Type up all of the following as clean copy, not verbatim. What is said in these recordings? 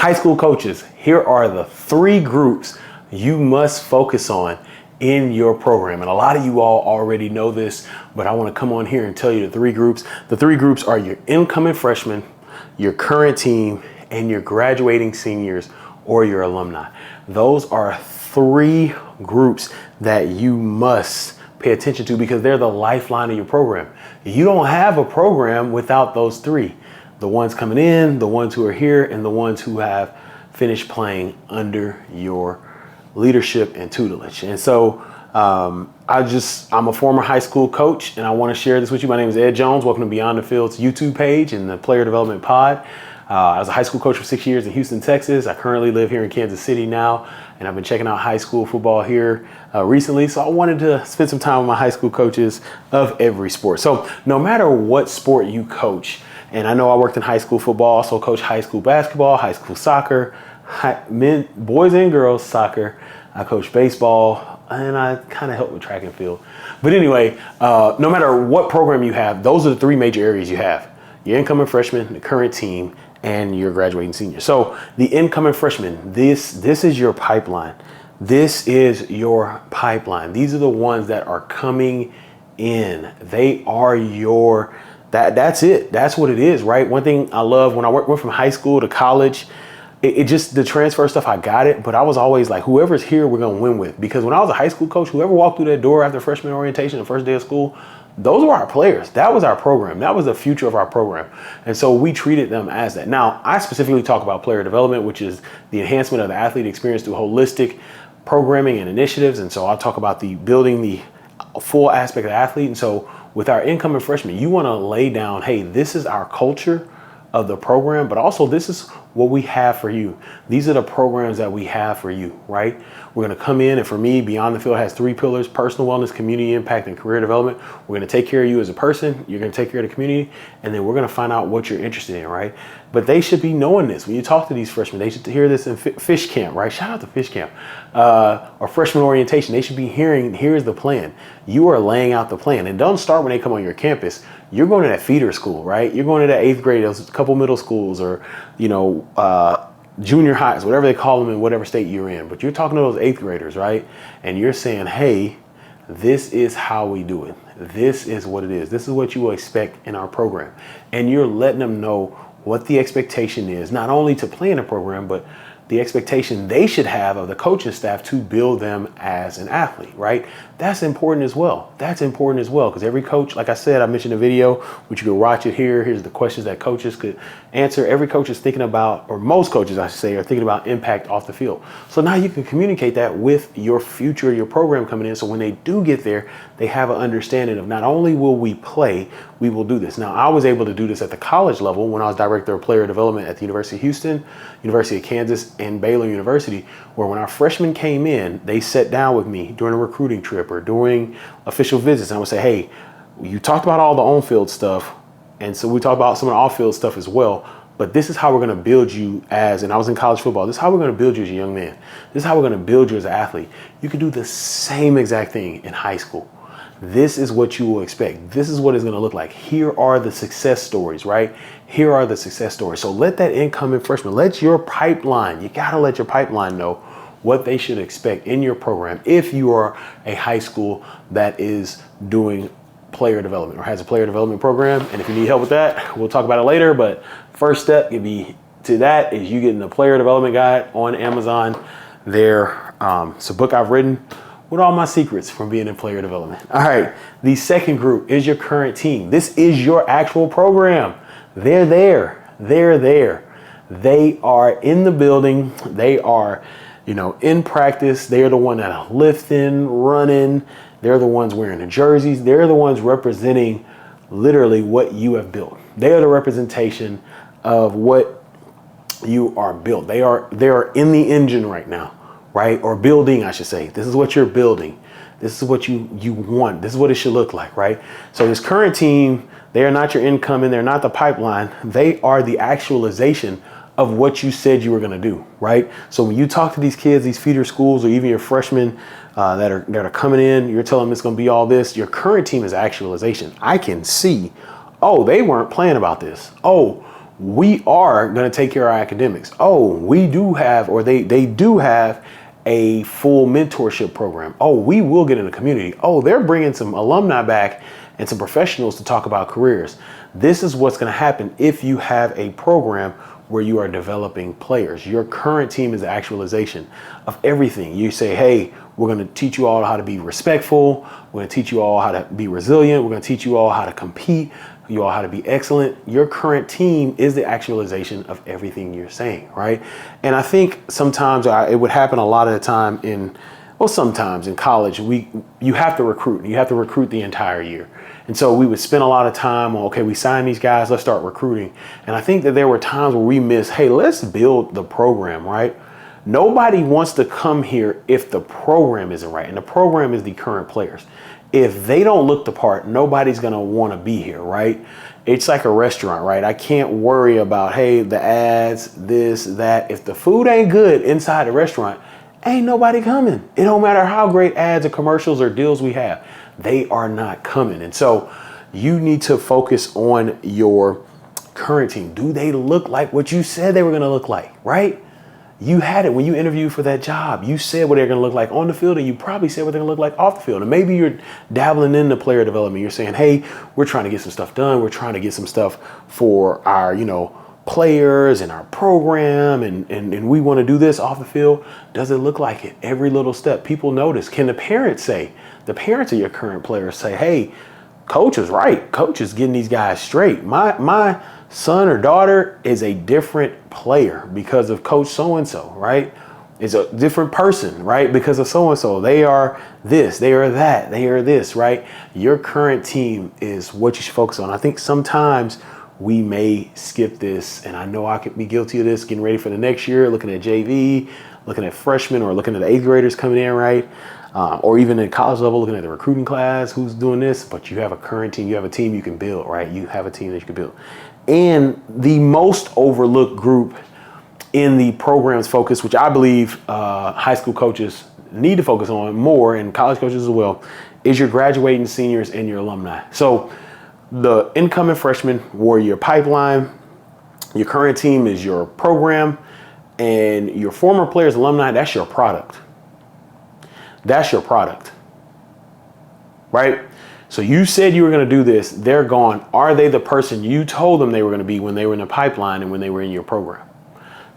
High school coaches, here are the 3 groups you must focus on in your program. And a lot of you all already know this, but I want to come on here and tell you the 3 groups. The 3 groups are your incoming freshmen, your current team, and your graduating seniors or your alumni. Those are 3 groups that you must pay attention to because they're the lifeline of your program. You don't have a program without those 3. The ones coming in, the ones who are here, and the ones who have finished playing under your leadership and tutelage. And so I'm a former high school coach, and I want to share this with you. My name is Ed Jones. Welcome to Beyond the Field's YouTube page and the Player Development Pod. I was a high school coach for 6 years in Houston, Texas. I currently live here in Kansas City now, and I've been checking out high school football here recently. So I wanted to spend some time with my high school coaches of every sport. So no matter what sport you coach, and I know I worked in high school football, also coached high school basketball, high school soccer, boys and girls soccer. I coached baseball, and I kind of helped with track and field. But anyway, no matter what program you have, those are the 3 major areas you have. Your incoming freshman, the current team, and your graduating senior. So the incoming freshman, this is your pipeline. This is your pipeline. These are the ones that are coming in. They are your, that's it. That's what it is, right? One thing I love when I went from high school to college, it just, the transfer stuff, I got it, but I was always like, whoever's here, we're going to win with. Because when I was a high school coach, whoever walked through that door after freshman orientation, the first day of school, those were our players. That was our program. That was the future of our program. And so we treated them as that. Now, I specifically talk about player development, which is the enhancement of the athlete experience through holistic programming and initiatives. And so I'll talk about the building the full aspect of the athlete. And so with our incoming freshmen, you want to lay down, hey, this is our culture of the program, but also this is what we have for you. These are the programs that we have for you, right? We're going to come in, and for me, Beyond the Field has 3 pillars: personal wellness, community impact, and career development. We're going to take care of you as a person. You're going to take care of the community, and then we're going to find out what you're interested in, right? But they should be knowing this. When you talk to these freshmen, they should hear this in fish camp, right? Shout out to fish camp or freshman orientation. They should be hearing, here's the plan. You are laying out the plan, and don't start when they come on your campus. You're going to that feeder school, right? You're going to that 8th grade, those couple middle schools, or, junior highs, whatever they call them in whatever state you're in. But you're talking to those 8th graders, right? And you're saying, hey, this is how we do it. This is what it is. This is what you will expect in our program. And you're letting them know what the expectation is, not only to play in the program, but the expectation they should have of the coaching staff to build them as an athlete, right? That's important as well. That's important as well, because every coach, like I said, I mentioned a video, which you can watch it here. Here's the questions that coaches could answer. Every coach is thinking about, or most coaches, I should say, are thinking about impact off the field. So now you can communicate that with your future, your program coming in. So when they do get there, they have an understanding of not only will we play, we will do this. Now, I was able to do this at the college level when I was director of player development at the University of Houston, University of Kansas, and Baylor University, where when our freshmen came in, they sat down with me during a recruiting trip or during official visits. And I would say, hey, you talked about all the on-field stuff, and so we talked about some of the off-field stuff as well, but this is how we're going to build you as, and I was in college football, this is how we're going to build you as a young man. This is how we're going to build you as an athlete. You can do the same exact thing in high school. This is what you will expect. This is what it's going to look like. Here are the success stories, right? Here are the success stories. So let that incoming freshman, let your pipeline, you got to let your pipeline know what they should expect in your program if you are a high school that is doing player development or has a player development program. And if you need help with that, we'll talk about it later. But first step could be to that is you getting the player development guide on Amazon. There, it's a book I've written with all my secrets from being in player development. All right, the second group is your current team. This is your actual program. They're there. They're there. They are in the building. They are, in practice. They are the one that are lifting, running. They're the ones wearing the jerseys. They're the ones representing literally what you have built. They are the representation of what you are built. They are in the engine right now. Right? Or building, I should say. This is what you're building. This is what you want. This is what it should look like, right? So this current team, they are not your incoming. They're not the pipeline. They are the actualization of what you said you were going to do, right? So when you talk to these kids, these feeder schools, or even your freshmen that are coming in, you're telling them it's going to be all this. Your current team is actualization. I can see, oh, they weren't playing about this. Oh, we are going to take care of our academics. Oh, we do have, or they do have a full mentorship program. Oh, we will get in the community. Oh, they're bringing some alumni back and some professionals to talk about careers. This is what's going to happen if you have a program where you are developing players. Your current team is the actualization of everything. You say, hey, we're going to teach you all how to be respectful. We're going to teach you all how to be resilient. We're going to teach you all how to compete, you all how to be excellent. Your current team is the actualization of everything you're saying, right? And I think sometimes it would happen a lot of the time sometimes in college, you have to recruit. You have to recruit the entire year. And so we would spend a lot of time on, okay, we signed these guys, let's start recruiting. And I think that there were times where we missed, hey, let's build the program, right? Nobody wants to come here if the program isn't right. And the program is the current players. If they don't look the part, nobody's going to want to be here, right? It's like a restaurant, right? I can't worry about, hey, the ads, this, that. If the food ain't good inside the restaurant, ain't nobody coming. It don't matter how great ads or commercials or deals we have. They are not coming. And so you need to focus on your current team. Do they look like what you said they were going to look like, right? You had it when you interviewed for that job. You said what they're going to look like on the field, and you probably said what they're going to look like off the field. And maybe you're dabbling in the player development. You're saying, hey, we're trying to get some stuff done. We're trying to get some stuff for our, players and our program, and we want to do this off the field. Does it look like it? Every little step. People notice. Can the parents of your current players say, hey, coach is right. Coach is getting these guys straight. My son or daughter is a different player because of coach so-and-so, right? Is a different person, right? Because of so-and-so. They are this, they are that, they are this, right? Your current team is what you should focus on. I think sometimes we may skip this, and I know I could be guilty of this, getting ready for the next year, looking at JV, looking at freshmen, or looking at the 8th graders coming in, right? Or even at college level, looking at the recruiting class, who's doing this, but you have a current team, you have a team you can build, right? You have a team that you can build. And the most overlooked group in the program's focus, which I believe high school coaches need to focus on more, and college coaches as well, is your graduating seniors and your alumni. So the incoming freshmen were your pipeline, your current team is your program, and your former players, alumni, that's your product. That's your product, right? So you said you were going to do this. They're gone. Are they the person you told them they were going to be when they were in the pipeline and when they were in your program?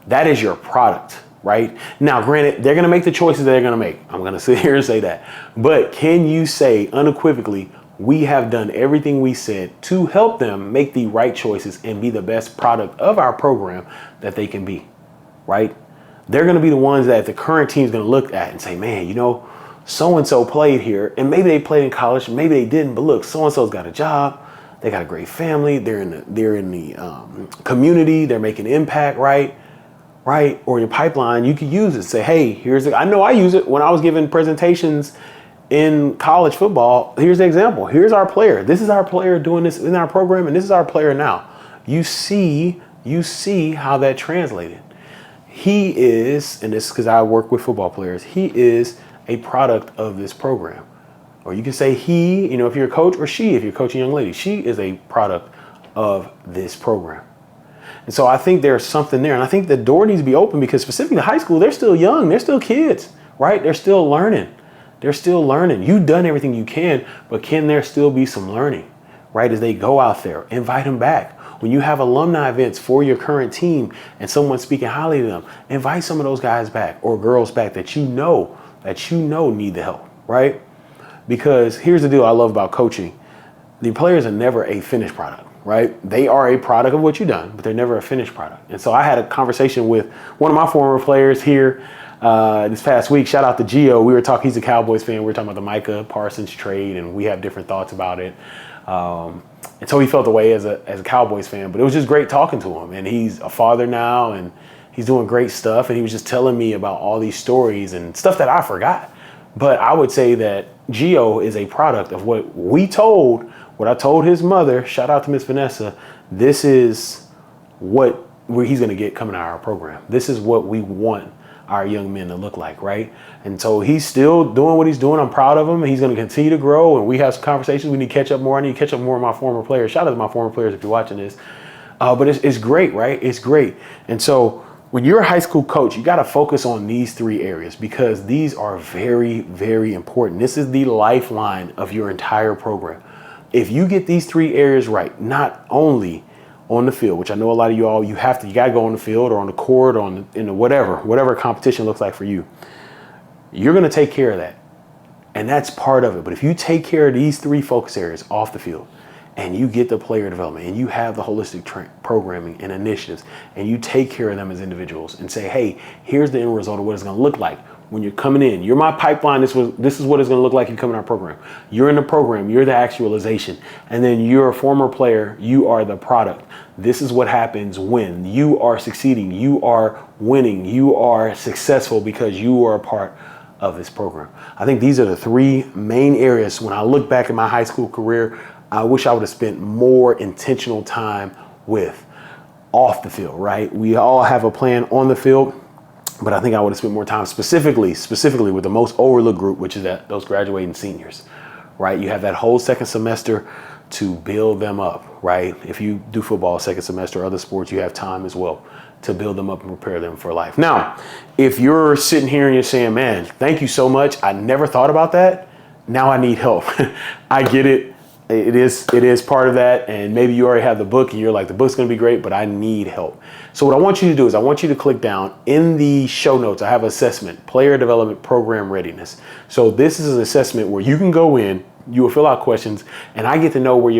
That is your product, right? Now, granted, they're going to make the choices they're going to make. I'm going to sit here and say that. But can you say unequivocally, we have done everything we said to help them make the right choices and be the best product of our program that they can be, right? They're going to be the ones that the current team is going to look at and say, man, so-and-so played here, and maybe they played in college, maybe they didn't, but look, so-and-so's got a job, they got a great family, they're in the community, they're making impact, right? Or your pipeline, you could use it, say, hey, I know I use it when I was giving presentations in college football. Here's the example. Here's our player. This is our player doing this in our program, and this is our player now. You see how that translated. He is, and this is because I work with football players, he is a product of this program. Or you can say he, if you're a coach, or she, if you're coaching a young lady, she is a product of this program. And so I think there's something there. And I think the door needs to be open because specifically high school, they're still young. They're still kids, right? They're still learning. You've done everything you can, but can there still be some learning, right? As they go out there, invite them back. When you have alumni events for your current team and someone's speaking highly of them, invite some of those guys back or girls back that you know need the help, right? Because here's the deal I love about coaching. The players are never a finished product, right? They are a product of what you've done, but they're never a finished product. And so I had a conversation with one of my former players here this past week. Shout out to Gio. We were talking, he's a Cowboys fan. We were talking about the Micah Parsons trade, and we have different thoughts about it. And so he felt the way as a Cowboys fan, but it was just great talking to him. And he's a father now, and he's doing great stuff. And he was just telling me about all these stories and stuff that I forgot. But I would say that Gio is a product of what I told his mother. Shout out to Miss Vanessa. This is where he's going to get coming out of our program. This is what we want our young men to look like, right? And so he's still doing what he's doing. I'm proud of him. He's going to continue to grow, and we have some conversations. We need to catch up more. I need to catch up more with my former players. Shout out to my former players if you're watching this. But it's great, right? It's great. And so when you're a high school coach, you got to focus on these three areas because these are very, very important. This is the lifeline of your entire program. If you get these three areas right, not only on the field, which I know a lot of you all, you got to go on the field or on the court or in the whatever competition looks like for you. You're going to take care of that. And that's part of it. But if you take care of these three focus areas off the field and you get the player development and you have the holistic programming and initiatives and you take care of them as individuals and say, hey, here's the end result of what it's going to look like when you're coming in. You're my pipeline. This is what it's going to look like you come in our program. You're in the program. You're the actualization. And then you're a former player. You are the product. This is what happens when you are succeeding. You are winning. You are successful because you are a part of this program. I think these are the three main areas. When I look back at my high school career, I wish I would have spent more intentional time with off the field, right? We all have a plan on the field, but I think I would have spent more time specifically with the most overlooked group, which is those graduating seniors, right? You have that whole second semester to build them up, right? If you do football second semester or other sports, you have time as well to build them up and prepare them for life. Now, if you're sitting here and you're saying, man, thank you so much. I never thought about that. Now I need help. I get it. It is part of that. And maybe you already have the book and you're like, the book's going to be great, but I need help. So what I want you to do is I want you to click down in the show notes. I have assessment, player development program readiness. So this is an assessment where you can go in, you will fill out questions, and I get to know where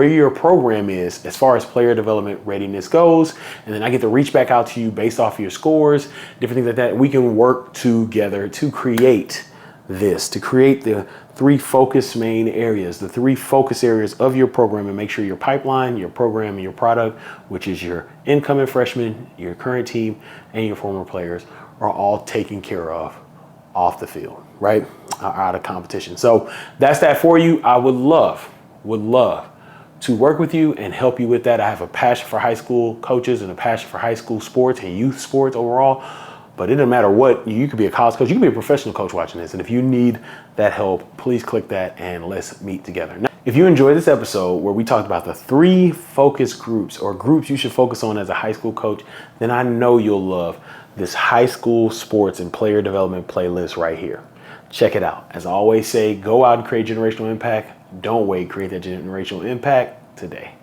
your program is as far as player development readiness goes. And then I get to reach back out to you based off of your scores, different things like that. We can work together to create the three focus main areas, the three focus areas of your program, and make sure your pipeline, your program, and your product, which is your incoming freshmen, your current team, and your former players, are all taken care of off the field, right? Out of competition. So that's that for you. I would love to work with you and help you with that. I have a passion for high school coaches and a passion for high school sports and youth sports overall. But it doesn't matter what, you could be a college coach, you could be a professional coach watching this. And if you need that help, please click that and let's meet together. Now, if you enjoyed this episode where we talked about the three focus groups or groups you should focus on as a high school coach, then I know you'll love this high school sports and player development playlist right here. Check it out. As I always say, go out and create generational impact. Don't wait, create that generational impact today.